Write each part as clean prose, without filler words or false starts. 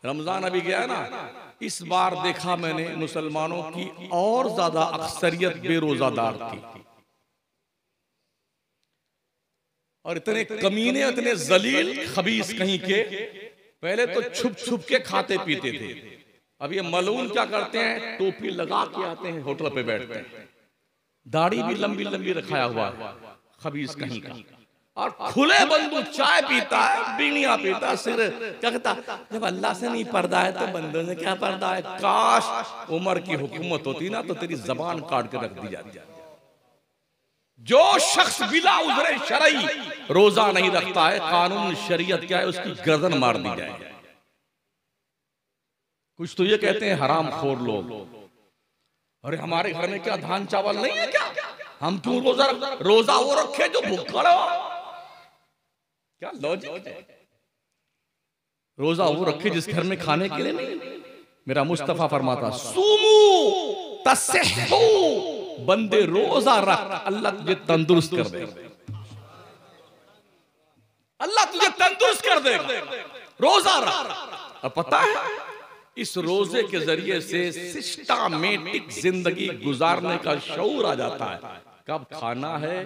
रमजान अभी गया ना, इस बार देखा मैंने मुसलमानों की और ज्यादा अक्सरियत बेरोजादार थी, और इतने कमीने, इतने जलील खबीस कहीं के, पहले तो छुप छुप के खाते पीते थे। अब ये मलून क्या करते हैं, टोपी लगा के आते हैं, होटल पे बैठते हैं, दाढ़ी भी लंबी लंबी रखाया हुआ है, खबीस कहीं का, और खुले बंदूक चाय पीता है, बीड़ियां पीता है, सिर क्या कहता, जब अल्लाह से नहीं पर्दा है तो बंदों से क्या पर्दा है। काश उमर की हुकूमत होती ना तो तेरी जबान काट के रख दी जाती। जो शख्स बिला उज़्र शरई रोजा नहीं रखता है, कानून शरीयत क्या है, उसकी गर्दन मार दी जाए। कुछ तो ये कहते हैं हराम खोर लोग, अरे हमारे घर में क्या धान चावल नहीं है क्या, हम क्यों रोजा वो रखे जो भूखा हो। क्या लॉजिक है, रोजा वो रखे जिस घर में खाने के लिए नहीं। मेरा मुस्तफा फरमाता सूमू तस्सहू, बंदे रोजा रख, अल्लाह तुझे तंदुरुस्त कर दे, अल्लाह तुझे तंदुरुस्त कर देगा। रोजा रख। अब पता है इस रोजे के जरिए से सिस्टमैटिक जिंदगी गुजारने का शऊर आ जाता है। कब खाना है,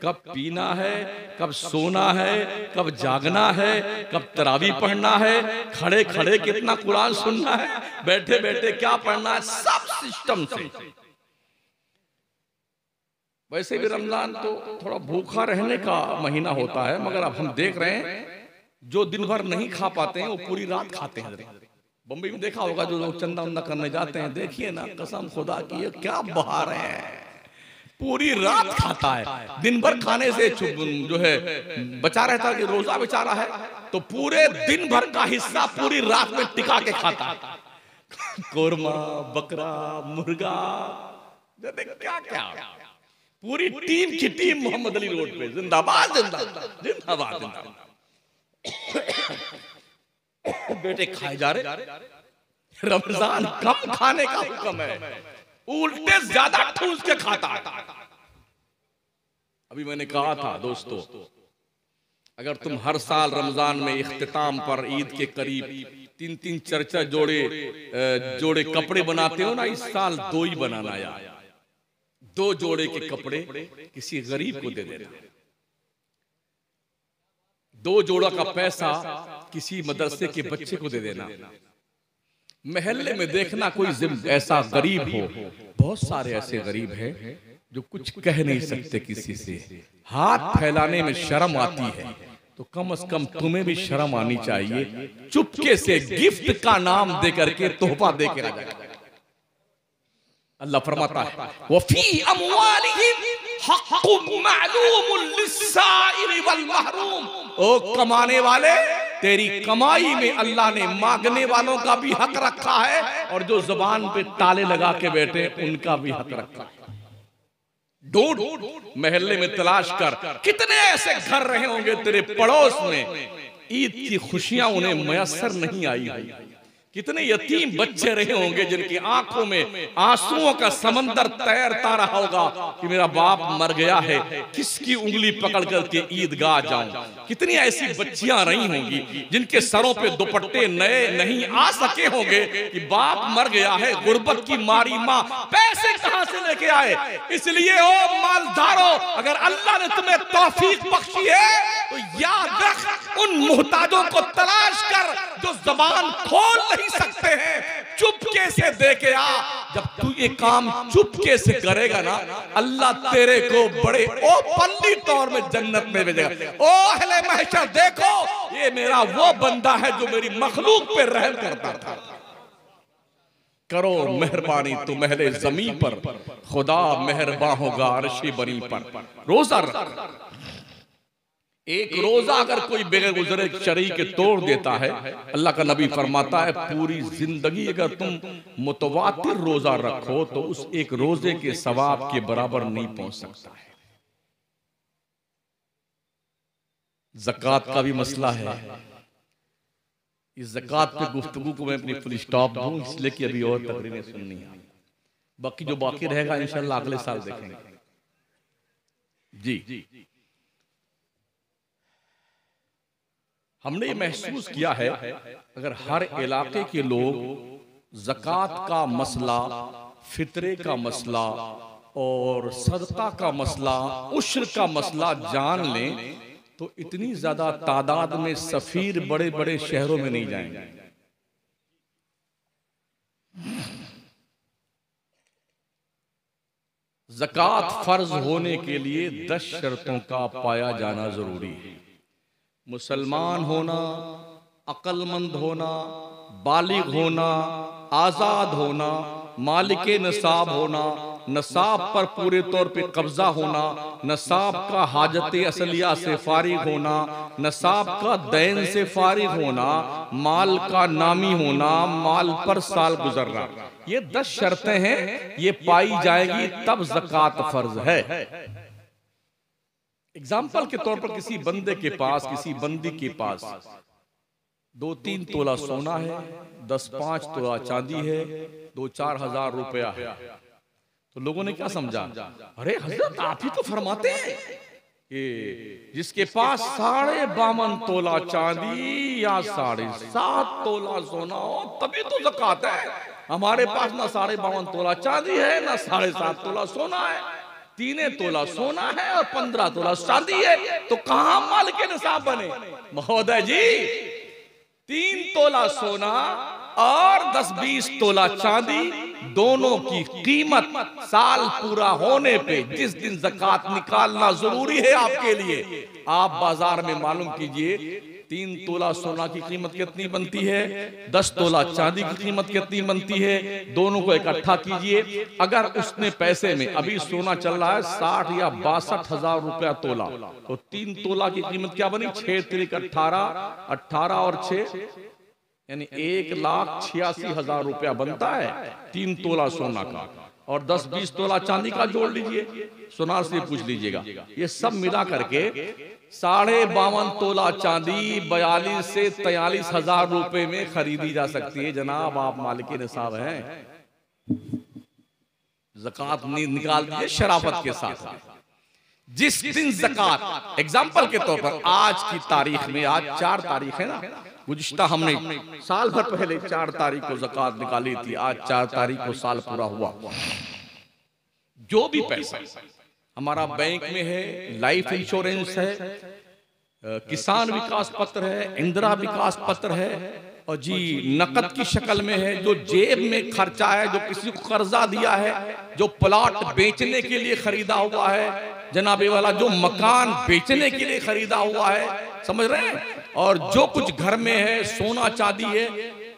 कब पीना है, कब सोना है, कब जागना है, कब तरावी पढ़ना है, खड़े खड़े कितना कुरान सुनना है, बैठे बैठे क्या पढ़ना है, सब सिस्टम से। वैसे भी रमजान तो थोड़ा भूखा रहने का महीना होता है, मगर अब हम देख रहे हैं जो दिन भर नहीं खा पाते हैं वो पूरी रात खाते हैं। बम्बई में देखा होगा जो लोग चंदा उंदा करने जाते हैं, देखिए ना, कसम खुदा की ये क्या बहार है, पूरी रात खाता है। दिन भर खाने से जो है बचा रहता है कि रोजा बेचारा है, तो पूरे दिन भर का हिस्सा पूरी रात में टिका के खाता है। कोरमा, बकरा, मुर्गा, क्या क्या, पूरी टीम की टीम मोहम्मद अली रोड पे जिंदाबाद जिंदाबाद जिंदाबाद जिंदाबाद। बेटे खाए जा रहे। रमजान कम खाने का हुक्म है, उल्टे ज्यादा ठूस के खाता है। अभी मैंने कहा था दोस्तों, अगर तुम हर साल रमजान में इख्तिताम पर ईद के करीब 3-3 4-4 जोड़े कपड़े बनाते हो ना, इस साल 2 ही बनाना यार, 2 जोड़े के कपड़े किसी गरीब को दे देना, 2 जोड़ा का पैसा किसी मदरसे के बच्चे को दे देना। महल्ले में देखना कोई ऐसा गरीब हो, बहुत सारे ऐसे गरीब हैं जो कुछ कह नहीं सकते किसी से, हाथ फैलाने में शर्म आती है, तो कम से कम तुम्हें भी शर्म आनी चाहिए, चुपके से गिफ्ट का नाम दे करके तोहफा दे के आ जाए। अल्लाह फरमाता है वफी अमवालिहिम हक़्क़ुम मालूमुन लिस्साइल वल महरूम, ओ कमाने वाले, तेरी कमाई में अल्लाह ने मांगने वालों का भी हक रखा है, और जो जुबान पे ताले लगा के बैठे उनका भी हक रखा है। ढूंढ महल्ले में तलाश कर, कितने ऐसे घर रहे होंगे तेरे पड़ोस में, ईद की खुशियां उन्हें मयसर नहीं आई है। कितने यतीम बच्चे रहे होंगे जिनकी आंखों में आंसुओं का समंदर तैरता रहा होगा कि मेरा बाप मर गया है, किसकी उंगली पकड़ करके ईदगाह जाऊं। कितनी ऐसी बच्चियां रही होंगी जिनके सरों पे दुपट्टे नए नहीं आ सके होंगे कि बाप मर गया है, गुर्बत की मारी माँ पैसे कहां से लेके आए। इसलिए ओ मालदारों, अगर अल्लाह ने तुम्हें तौफीक बख्शी है तो याद रख, उन मुहताजों को तलाश कर जो जबान खोल नहीं सकते हैं, चुपके से दे के आ। जब तू ये काम चुपके से करेगा ना, अल्लाह तेरे को बड़े ओपनली तौर में जन्नत में भेजेगा। ओ अहले महशर, देखो ये मेरा वो बंदा है जो मेरी मखलूक पे रहम करता था। करो मेहरबानी तुम अहले ज़मीन पर, खुदा मेहरबान होगा अर्शी बनी पर। रोजा रख, एक रोजा अगर कोई बेगैर गुजरे शरई के तोड़ देता है, अल्लाह का नबी फरमाता है पूरी जिंदगी अगर तुम मुतवातिर रोजा रखो तो उस एक रोजे के सवाब के बराबर नहीं पहुंच सकता है। ज़कात का भी मसला है, इस ज़कात पे गुफ्तगू को मैं अपनी फुल स्टॉप दूं, इसलिए कि अभी और तकरीरें सुननी है, बाकी जो बाकी रहेगा इंशाल्लाह अगले साल देखेंगे। जी हमने ये महसूस किया है अगर हर इलाके के लोग ज़कात का मसला, फितरे का मसला और सदका का मसला, उश्र का मसला जान लें तो इतनी ज्यादा तादाद में सफीर बड़े बड़े शहरों में नहीं जाएंगे। ज़कात फर्ज होने के लिए 10 शर्तों का पाया जाना जरूरी है। मुसलमान होना, अक्लमंद होना, बालिग होना, आजाद होना, मालिके नसाब होना, नसाब पर पूरे तौर पे कब्जा होना, नसाब का हाजत असलिया से फारिग होना, नसाब का दैन से फारिग होना, माल का नामी होना, माल पर साल गुजरना, ये 10 शर्तें हैं। ये पाई जाएगी तब ज़कात फर्ज है। एग्जाम्पल के तौर पर किसी बंदे के पास, किसी बंदी के पास 2-3 तोला सोना है, 10-5 तोला चांदी है, 2-4 हजार रुपया है, तो लोगों ने क्या समझा, अरे हजरत आप ही तो फरमाते हैं कि जिसके पास 52.5 तोला चांदी या 7.5 तोला सोना हो तभी तो ज़कात है। हमारे पास ना 52.5 तोला चांदी है, ना 7.5 तोला सोना है, 3 तोला सोना है और 15 तोला चांदी है, तो कहां माल के निसाब बने? महोदय जी, 3 तोला सोना और 10-20 तोला चांदी, दोनों की कीमत साल पूरा होने पे जिस दिन ज़कात निकालना जरूरी है आपके लिए, आप बाजार में मालूम कीजिए 3 तोला सोना की कीमत कितनी बनती है, 10 तोला चांदी की कीमत कितनी बनती है, दोनों को इकट्ठा कीजिए। अगर उसने पैसे में, अभी सोना चल रहा है 60 या 62 हजार रुपया तोला, तो 3 तोला की कीमत क्या बनी? 6 त्रिक 18 और 6 यानी 1,86,000 रुपया बनता है 3 तोला सोना का, और 10-20 तोला चांदी का जोड़ लीजिए, सोनार से पूछ लीजिएगा, ये सब मिला करके 52.5 तोला चांदी 42 से 43 हजार रुपए में खरीदी जा सकती है। जनाब आप मालिक निसाब हैं, ज़कात निकाल दीजिए शराफत के साथ। जिस दिन ज़कात, एग्जाम्पल के तौर पर आज की तारीख में, आज 4 तारीख है ना, गुज़िश्ता हमने साल भर पहले 4 तारीख को ज़कात निकाली थी, आज 4 तारीख को साल पूरा हुआ। जो भी पैसा हमारा बैंक में है, लाइफ इंश्योरेंस है, किसान विकास पत्र है, इंदिरा विकास पत्र है, और जी नकद की शक्ल में है, जो जेब में खर्चा है, जो किसी को कर्जा दिया है, जो प्लॉट बेचने के लिए खरीदा हुआ है, जनाबे वाला जो मकान बेचने के लिए खरीदा हुआ है, समझ रहे हैं, और जो कुछ घर में है, सोना चांदी है,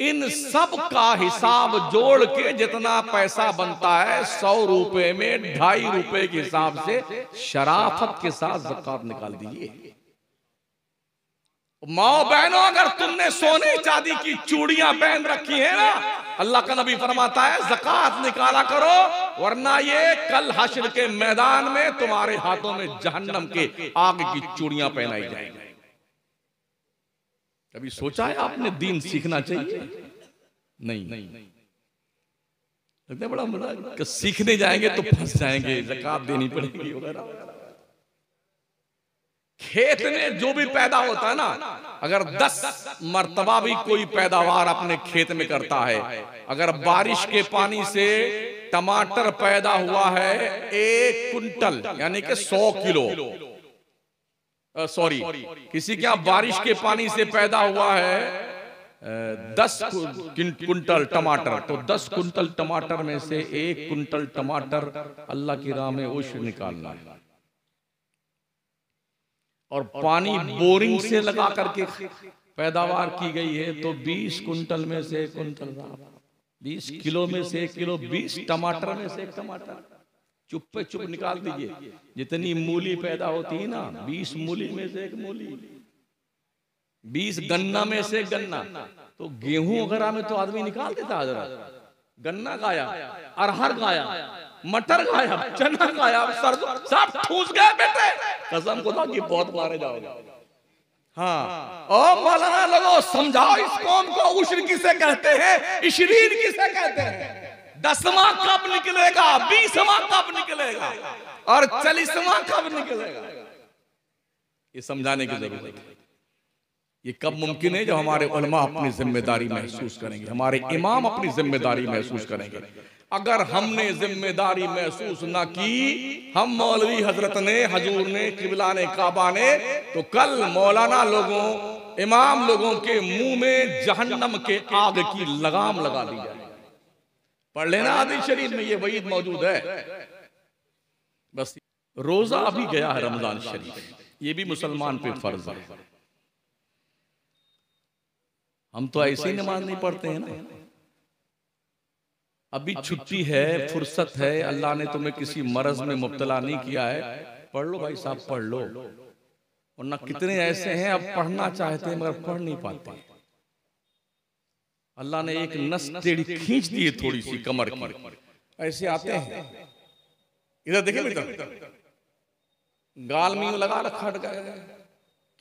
इन सब का हिसाब जोड़ के जितना पैसा बनता है 100 रुपए में 2.5 रुपए के हिसाब से शराफत के साथ ज़कात निकाल दीजिए। माओ बहनों, अगर तुमने सोने चांदी की चूड़ियां पहन रखी है ना, अल्लाह का नबी फरमाता है ज़कात निकाला करो, वरना ये कल हश्र के मैदान में तुम्हारे हाथों में जहन्नम के आग की चूड़ियां पहनाई जाएंगी। कभी सोचा है आपने दीन सीखना चाहिए? नहीं, लगता है बड़ा मजा, सीखने जाएंगे तो फंस जाएंगे, ज़कात देनी पड़ेगी वगैरह। खेत में जो भी पैदा होता है ना, अगर 10 मर्तबा भी कोई पैदावार अपने खेत में करता है, अगर बारिश के पानी से टमाटर पैदा हुआ है 1 कुंटल यानी कि 100 किलो, सॉरी, किसी के यहाँ बारिश के पानी से पैदा हुआ है 10 कुंटल टमाटर, तो 10 कुंटल टमाटर में से 1 कुंटल टमाटर अल्लाह की राह में उश्र निकालना है, और पानी बोरिंग से लगा करके पैदावार की गई है, तो 20 कुंटल में से 1 कुंटल, 20 किलो में से 1 किलो, 20 टमाटर में से 1 टमाटर, चुप पे चुप निकाल दीजिए। जितनी मूली पैदा होती है ना, 20 मूली में से 1 मूली, 20 गन्ना में से 1 गन्ना, तो गेहूं वगैरह में तो आदमी निकाल देता है, गन्ना गाया, अरहर गाया, मटर गाया, चना गाया, सरसों, सब ठूस गए बेटे, कसम खुदा की बहुत मारे जाओगे। हाँ, ओ मौलाना लोगों समझाओ इस कौम को, उश्र किसे कहते हैं, इशरीन किसे कहते हैं, 10वां कब निकलेगा, 20वां कब निकलेगा, और 40वां कब निकलेगा, ये समझाने की जरूरत है। ये कब मुमकिन है? जब हमारे उलमा अपनी जिम्मेदारी महसूस करेंगे, हमारे इमाम अपनी जिम्मेदारी महसूस करेंगे। अगर हमने जिम्मेदारी महसूस ना की, हम मौलवी हजरत ने, हजूर ने, किबला ने, काबा ने, तो कल मौलाना लोगों, इमाम लोगों के मुंह में जहन्नम के आग की लगाम लगा दी जाए। पढ़ लेना हदीस शरीफ में ये वईद मौजूद है। बस रोजा अभी गया है रमजान शरीफ, ये भी मुसलमान पे फर्ज है। हम तो ऐसे ही नमाज नहीं पढ़ते हैं ना। अभी छुट्टी है, फुर्सत है, अल्लाह ने तुम्हें किसी मरज में मुब्तला नहीं किया है, पढ़ लो भाई साहब, पढ़ लो। वरना कितने ऐसे हैं अब पढ़ना चाहते हैं मगर पढ़ नहीं पाते। अल्लाह ने एक नस टेढ़ी खींच दी है थोड़ी सी कमर की, ऐसे आते हैं। इधर देखिए बेटा, गाल में लगा रखा,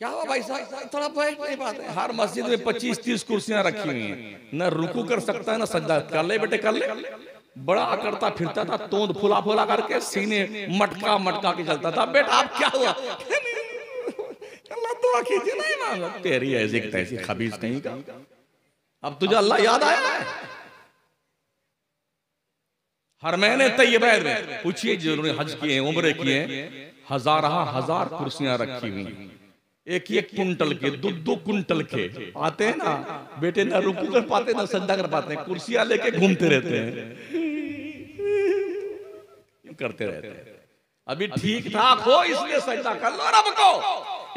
क्या हुआ भाई साहब, थोड़ा बैठ नहीं पाते। हर मस्जिद में 25-30 कुर्सियां रखी हुई हैं, न रुकू कर सकता है न सज्जा। कर ले बेटे कर ले। बड़ा करता फिरता था, तोंद फुला फुला करके, सीने मटका मटका के चलता था। बेटा आप क्या हुआ? अल्लाह दुआ कीजिए। नहीं मांगा तेरी ऐसी तैसी खबीस नहीं का, अब तुझे अल्लाह याद आया है? हर महीने तैयबा में पूछिए जिन्होंने हज किए, उम्रे किए, हजार कुर्सियां रखी हुई, एक कुंटल के, दो कुंटल के आते हैं ना बेटे, ना रुकू कर पाते ना सज्जा कर पाते, कुर्सियां लेके घूमते रहते हैं, करते रहते हैं। अभी ठीक ठाक हो इसलिए सज्जा कर लो रब को,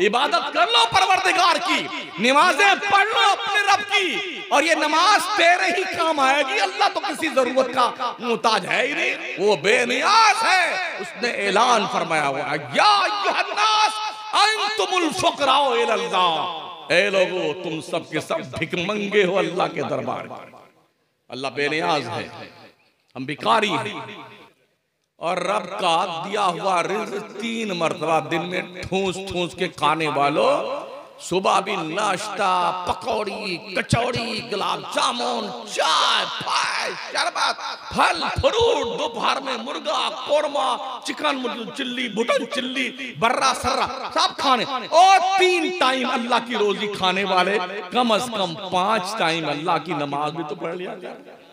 इबादत कर लो परवरदिगार की, नमाजें पढ़ लो अपने रब की, और ये नमाज तेरे ही काम आएगी। अल्लाह तो किसी जरूरत का मुहताज है ही नहीं, वो बेनियाज है। उसने ऐलान फरमाया हुआ है, या अय्युहन्नास अंतुमुल फुकराओ इलल्लाह, ए लोगो तुम सब के सब भिखमंगे हो अल्लाह के दरबार में। अल्लाह बेनियाज है, हम भिखारी हैं। और रब का दिया हुआ रिज़्क़ 3 मरतबा दिन में ठूस ठूस के खाने वालों, सुबह भी नाश्ता, पकौड़ी, कचौड़ी, गुलाब जामुन, चाय, शरबत, फल फ्रूट, दोपहर में मुर्गा, कोरमा, चिकन चिल्ली, बुटन चिल्ली, बर्रा सर्रा सब खाने, और 3 टाइम अल्लाह की रोजी खाने वाले, कम से कम 5 टाइम अल्लाह की नमाज भी तो पढ़ लिया जाए।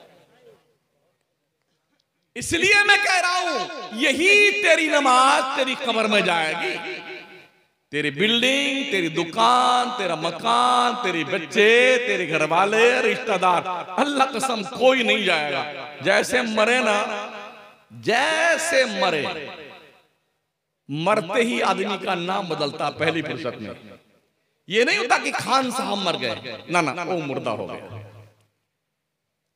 इसलिए मैं कह रहा हूं, यही तेरी नमाज तेरी कब्र में जाएगी। तेरी बिल्डिंग, तेरी दुकान, तेरा मकान, तेरे बच्चे, तेरे घर वाले, रिश्तेदार, अल्लाह कसम कोई नहीं जाएगा। जैसे मरे ना, जैसे मरे, मरते ही आदमी का नाम बदलता पहली फुर्सत में। ये नहीं होता कि खान साहब मर गए, ना ना, वो मुर्दा हो गया,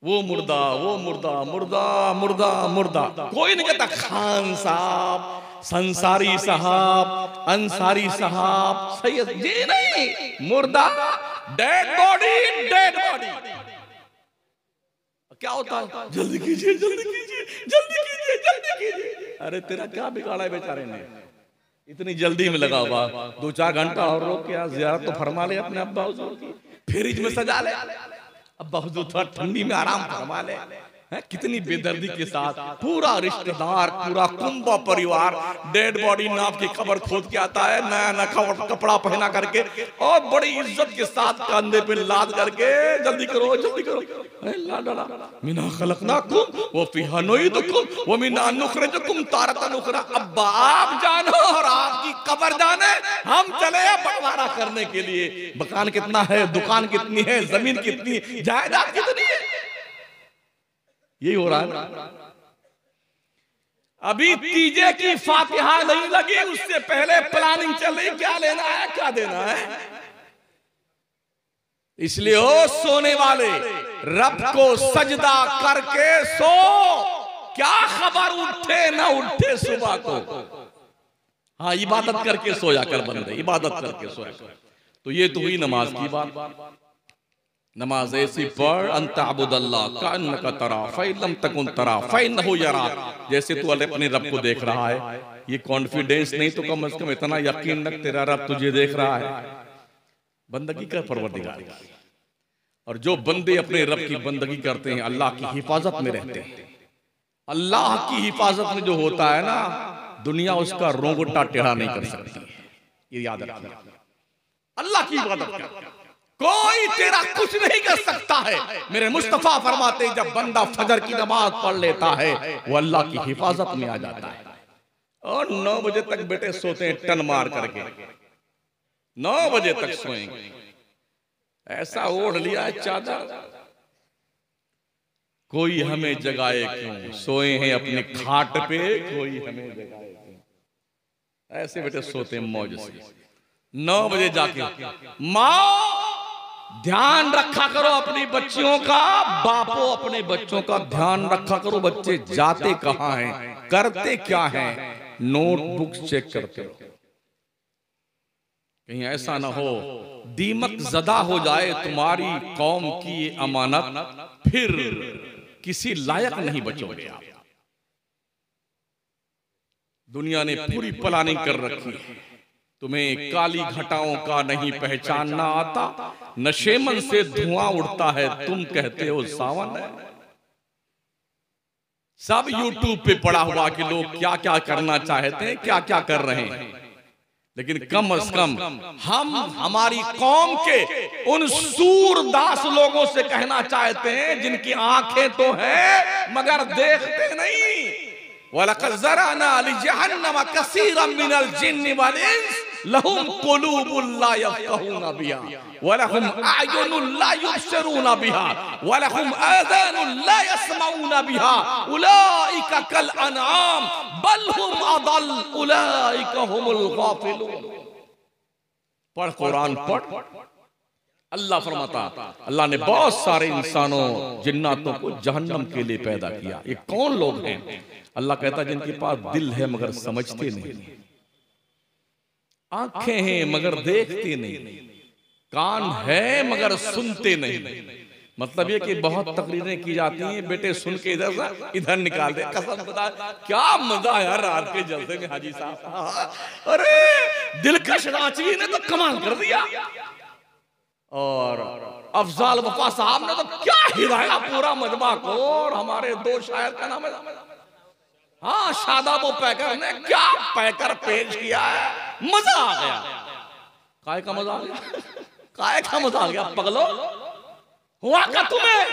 वो मुर्दा, वो मुर्दा, मुर्दा मुर्दा मुर्दा। कोई नहीं कहता खान साहब, संसारी साहब, अंसारी साहब, सैयद, ये नहीं, मुर्दा, डेड बॉडी, डेड बॉडी। क्या होता है? जल्दी कीजिए, जल्दी कीजिए, जल्दी कीजिए, जल्दी कीजिए। अरे तेरा क्या बिगाड़ा है बेचारे ने, इतनी जल्दी में लगा हुआ। 2-4 घंटा और रोक के ज़ियारत तो फरमा ले अपने अब्बा हुजूर की, फ्रिज में सजा ले, अब्बा हुजूर थोड़ा ठंडी में आराम फरमा ले। कितनी बेदर्दी के साथ पूरा रिश्तेदार, पूरा कुंबा परिवार डेड बॉडी नाप की कब्र खोद के आता है, नया नया कपड़ा पहना करके, और बड़ी इज्जत के साथ कंधे पे लाद करके, जल्दी करो जल्दी करो, मिना खलकनाकुम व फीहा नुईदुकुम व मिना नुखरिजुकुम तारतन उखरा। अब्बा आप जानो और आपकी कब्र जाने, हम चले बंटवारा करने के लिए। मकान कितना है, दुकान कितनी है, जमीन कितनी, जायदाद कितनी है, यही हो रहा है। अभी तीजे की फातिहा नहीं लगी, उससे पहले प्लानिंग चल रही, क्या लेना है क्या देना है। इसलिए ओ सोने वाले, रब को सजदा करके सो, क्या खबर उठे ना उठे सुबह को। हाँ, इबादत करके सोया कर बंदे, इबादत करके सोया कर। तो ये तो हुई नमाज की बात। नमाज ऐसी पढ़, अंतअबुदल्लाह कअन्नका तरा फइल्लम तकुन तरा फइन्नहु यराक। जैसे तू अपने रब को देख रहा है, ये कॉन्फिडेंस नहीं तो कम से कम इतना यकीन रख, तेरा रब तुझे देख रहा है। बंदगी कर परवरदिगार, और जो बंदे अपने रब की बंदगी करते हैं, अल्लाह की हिफाजत में रहते हैं। अल्लाह की हिफाजत में जो होता है ना, दुनिया उसका रोंगटा टेढ़ा नहीं कर सकती। ये याद रखना, अल्लाह की इबादत कर। कोई तेरा कुछ नहीं कर सकता है। मेरे मुस्तफा फरमाते जब बंदा फजर की नमाज पढ़ लेता है वो अल्लाह की हिफाजत में आ जाता है। और 9 बजे तक बेटे सोते हैं टन मार करके, 9 बजे तक सोएंगे। ऐसा ओढ़ लिया है चादर, कोई हमें जगाए क्यों, सोए हैं अपने खाट पे, कोई हमें जगाए क्यों। ऐसे बेटे सोते हैं मौज से। 9 बजे जाके माँ ध्यान रखा करो अपनी बच्चियों का, बापो अपने बच्चों का ध्यान रखा करो। बच्चे जाते कहाँ हैं, करते क्या हैं, नोटबुक चेक करते हो। कहीं ऐसा ना हो दीमक ज़दा हो जाए तुम्हारी कौम की ये अमानत, फिर किसी लायक नहीं बचोगे आप। दुनिया ने पूरी प्लानिंग कर रखी है, तुम्हें काली घटाओं का नहीं पहचानना आता, नशेमन से धुआं उड़ता है तुम कहते हो सावन है। सब यूट्यूब पे पड़ा हुआ कि लोग क्या क्या करना चाहते हैं, क्या क्या कर रहे हैं, लेकिन कम से कम हम हमारी कौम के उन सूरदास लोगों से कहना चाहते हैं जिनकी आंखें तो हैं मगर देखते नहीं। वलक़द ज़रअना लिजहन्नम कसीरम मिनल जिन्नि वल इंस लहुम कुलूबुन ला यफ़क़हूना बिहा वलहुम अयुनुन ला युबसिरूना बिहा वलहुम आज़ानुन ला यस्मऊना बिहा उलाइका कल अनआम बल हुम अदल उलाइका हुमुल गाफिलून। पढ़ कुरान पढ़। अल्लाह फरमाता, अल्लाह ने बहुत सारे इंसानों जिन्नातों को जहन्नम के लिए पैदा किया। ये कौन लोग हैं? अल्लाह कहता है जिनके पास दिल है मगर समझते नहीं, आंखें हैं मगर देखते नहीं, कान है मगर सुनते नहीं। मतलब ये कि बहुत तकरीरें की जाती हैं, बेटे सुन के इधर से इधर निकाल दे। कसम खुदा क्या मजा है रात के जलसे में हाजी साहब। अरे दिलकश रांची ने तो कमाल कर दिया, और अफजाल वफा साहब ने तो क्या हिलाया पूरा मजमा को। और हमारे 2 शायर का नाम है, हाँ शादाब पैकर ने क्या पैकर पेश किया है, मजा आ गया। काय का मजा आ गया, काय का मजा आ गया पगलो। हुआ क्या तुम्हें?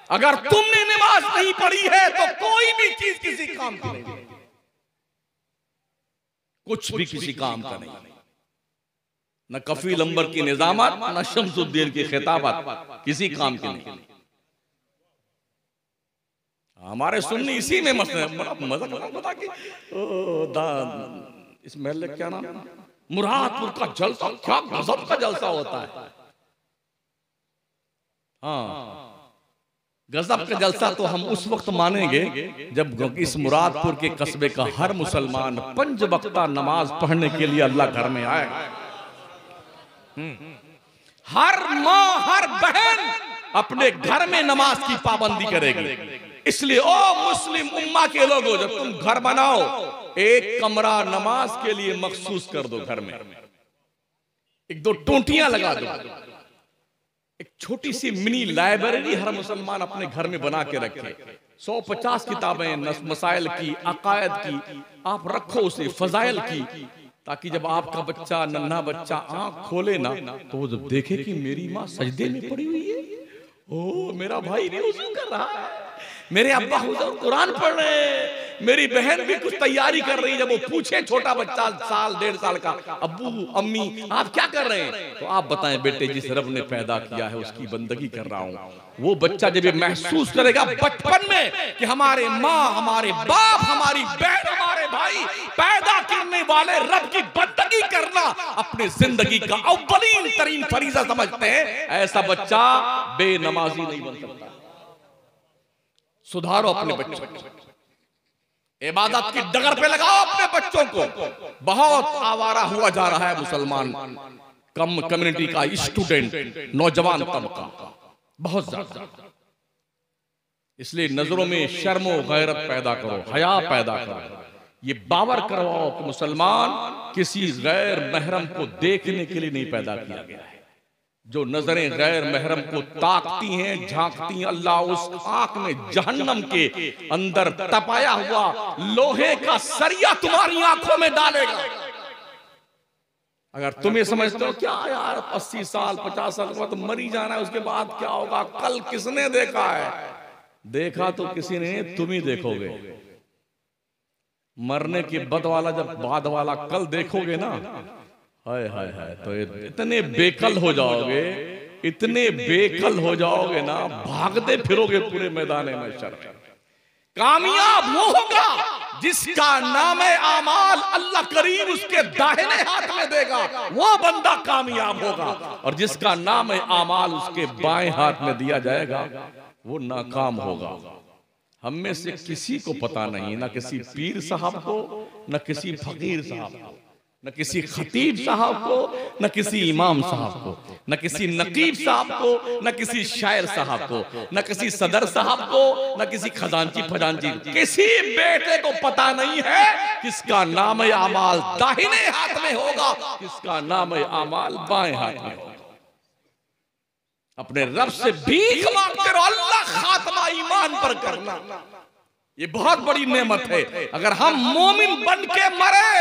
अगर तुमने नमाज नहीं पढ़ी है तो कोई भी चीज किसी काम की नहीं, कुछ भी किसी काम का नहीं। न कफील अंबर की निजामत, न शम्सुद्दीन की खिताबत, किसी काम की नहीं। हमारे सुन्नी इसी में मस्त है। मजा बता कि इस महल क्या नाम, मुरादपुर का जलसा, क्या गजब का जलसा होता है। हाँ गजब का जलसा तो हम उस वक्त मानेंगे जब इस मुरादपुर के कस्बे का हर मुसलमान 5 वक्ता नमाज पढ़ने के लिए अल्लाह घर में आएगा। हर माँ हर बहन अपने घर में नमाज की पाबंदी करेगी। इसलिए ओ मुस्लिम उम्मा के लोगों, जब तुम घर बनाओ एक कमरा नमाज के लिए मखसूस कर दो। घर में 1-2 टोंटियां लगा दो, एक छोटी सी मिनी लाइब्रेरी हर मुसलमान अपने घर में बना के रखे। 150 किताबें मसाइल की, अकायद की आप रखो, उसे फजाइल की, ताकि जब आपका बच्चा, नन्हा बच्चा आंख खोले ना तो वो जब देखे कि मेरी माँ सजदे में पड़ी हुई है, ओ मेरा भाई भी वज़ू कर रहा है, मेरे अब्बा हुजूर कुरान पढ़ रहे हैं, मेरी बहन भी कुछ तैयारी कर रही है। जब वो पूछे छोटा बच्चा 1-1.5 साल का, अब्बू अम्मी आप क्या कर रहे हैं, तो आप बताएं बेटे जिस रब ने पैदा किया है उसकी बंदगी कर रहा हूँ। वो बच्चा जब ये महसूस करेगा बचपन में कि हमारे माँ, हमारे बाप, हमारी बहन, हमारे भाई पैदा करने वाले रब की बंदगी करना अपने जिंदगी का अव्वलीन तरीन फरीजा समझते हैं, ऐसा बच्चा बेनमाजी नहीं बन सकता। सुधारो अपने बच्चों को, इबादत की डगर पे लगाओ अपने बच्चों को। बहुत आवारा हुआ जा रहा है मुसलमान कम्युनिटी का स्टूडेंट, नौजवान तबका बहुत ज्यादा। इसलिए नजरों में शर्मो गैरत पैदा करो, हया पैदा करो। ये बावर करवाओ कि मुसलमान किसी गैर महरम को देखने के लिए नहीं पैदा किया गया है। जो नजरें गैर महरम को ताकती हैं, झांकती हैं, अल्लाह उस आंख में जहन्नम के अंदर तपाया हुआ लोहे का सरिया तुम्हारी आंखों में डालेगा। अगर तुम ये समझते हो क्या यार 80 साल 50 साल के बाद तो मर ही जाना है, उसके बाद क्या होगा, कल किसने देखा है? देखा तो किसी ने, तुम ही देखोगे। मरने के बाद वाला कल देखोगे ना, हाय हाय हाय, तो इतने बेकल हो जाओगे, इतने बेकल हो जाओगे ना, भागते फिरोगे पूरे मैदान महशर में। कामयाब वो होगा जिसका नाम आमाल अल्लाह करीम उसके दाहिने हाथ में देगा, वो बंदा कामयाब होगा। और जिसका नाम आमाल उसके बाएं हाथ में दिया जाएगा वो नाकाम होगा। हम में से किसी को पता नहीं, ना किसी पीर साहब को, न किसी फकीर साहब को, न किसी खतीब साहब को, न किसी इमाम साहब को, न किसी नकीब साहब को, न किसी शायर साहब को, न किसी सदर साहब को, न किसी खजांची फजांची, किसी बेटे को पता नहीं है किसका नाम आमाल दाहिने हाथ में होगा, किसका नाम आमाल बाएं हाथ में होगा। अपने रब से भीख मांगते रहो, अल्लाह खात्मा ईमान पर करना, ये बहुत बड़ी नेमत है। अगर हम मोमिन बन के मरे,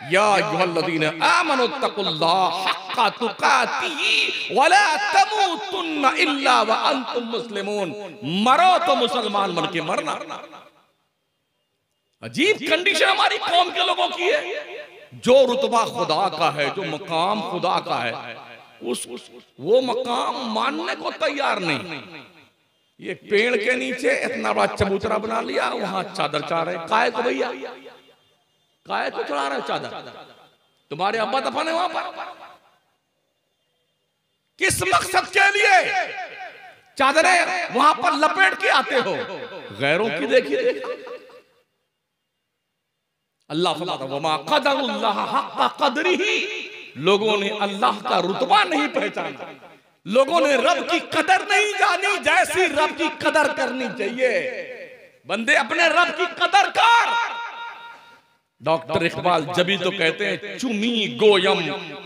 या अय्युहल्लज़ीना आमनु तक़ुल्लाह हक़्क़ तुक़ातिही वला तमूतुन्ना इल्ला व अंतुम मुस्लिमून, मरो तो मुसलमान बन के मरना। अजीब कंडीशन हमारी कौम के लोगों की है। जो रुतबा खुदा का है, जो मकाम खुदा का है, वो मकाम मानने को तैयार नहीं। ये पेड़ के नीचे इतना बड़ा चबूतरा बना लिया, वहां चादर चाह रहे, काय को भैया, काय को चढ़ा रहे चादर? तुम्हारे अब्बा दफन है वहां पर, किस मकसद के लिए चादरें वहां पर लपेट के आते हो? गैरों की देखिए, अल्लाह फरमाता वमा क़दरुल्लाह हक़्क़ क़द्रिही, लोगों ने अल्लाह का रुतबा नहीं पहचाना, लोगों ने रब की कदर नहीं जानी जैसी रब की कदर करनी चाहिए। बंदे अपने रब की कदर कर। डॉक्टर इकबाल जबी तो कहते हैं चुमी गोयम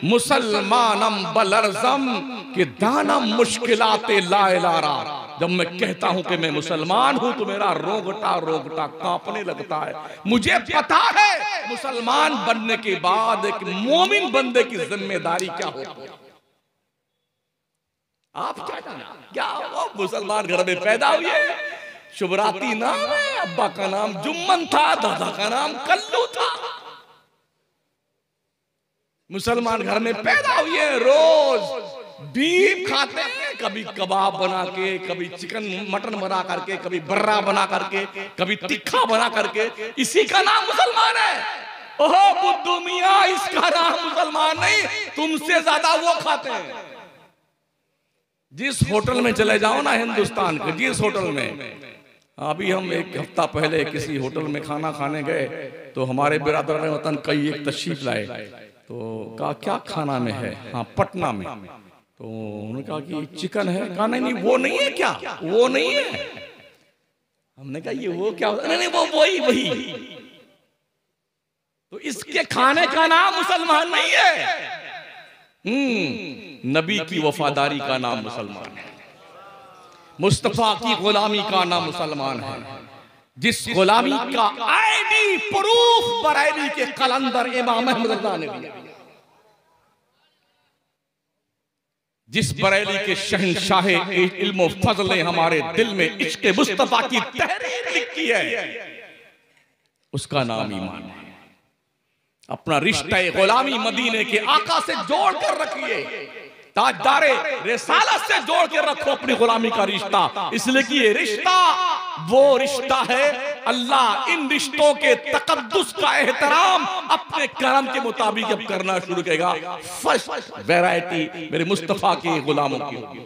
मुसलमानम बलरजम कि दाना मुश्किलाते लारा। जब मैं कहता हूं कि मैं मुसलमान हूं तो मेरा रोगटा रोगटा कांपने लगता है। मुझे पता है मुसलमान बनने के बाद एक मोमिन बंदे की जिम्मेदारी क्या होती है। आप क्या वो मुसलमान घर में पैदा हुए, शुभराती नाम है, अब्बा का नाम जुम्मन था, दादा का नाम कल्लू था, मुसलमान घर में पैदा हुए, रोज बीफ खाते हैं, कभी कबाब बना के, कभी चिकन मटन बना करके, कभी बर्रा बना करके, कभी तिक्खा बना करके, इसी का नाम मुसलमान है। ओहो बुद्धू मियां, इसका नाम मुसलमान नहीं, तुमसे ज्यादा वो खाते हैं। जिस होटल में चले जाओ ना हिंदुस्तान के, जिस होटल में, अभी हम एक हफ्ता पहले किसी होटल में खाना खाने गए तो हमारे बिरादर वतन कई एक तशरीफ लाए, तो कहा क्या खाना में है? हाँ पटना में। तो उन्होंने कहा कि चिकन है। कहा नहीं वो नहीं है। क्या वो नहीं है? हमने कहा ये वो क्या होता? नहीं वो वही। तो इसके खाने का नाम मुसलमान नहीं है। नबी की वफादारी का नाम मुसलमान है, मुस्तफा की गुलामी का नाम मुसलमान है। जिस गुलामी का आईडी प्रूफ बरेली के कलंदर इमाम अहमद रज़ा ने दिया, जिस बरेली के शहंशाह इल्म फजल ने हमारे दिल में इश्क मुस्तफा की तहरीर लिखी है, उसका नाम ईमान है। अपना रिश्ता गुलामी मदीने के आका से जोड़ कर रखिए, ताजदारे रिसालत से जोड़ के रखो अपनी गुलामी का रिश्ता, इसलिए कि ये रिश्ता वो रिश्ता है। अल्लाह इन रिश्तों के तकद्दुस का एहतराम अपने करम के मुताबिक अब करना शुरू करेगा। फर्स्ट वैरायटी मेरे मुस्तफा के गुलामों की होगी।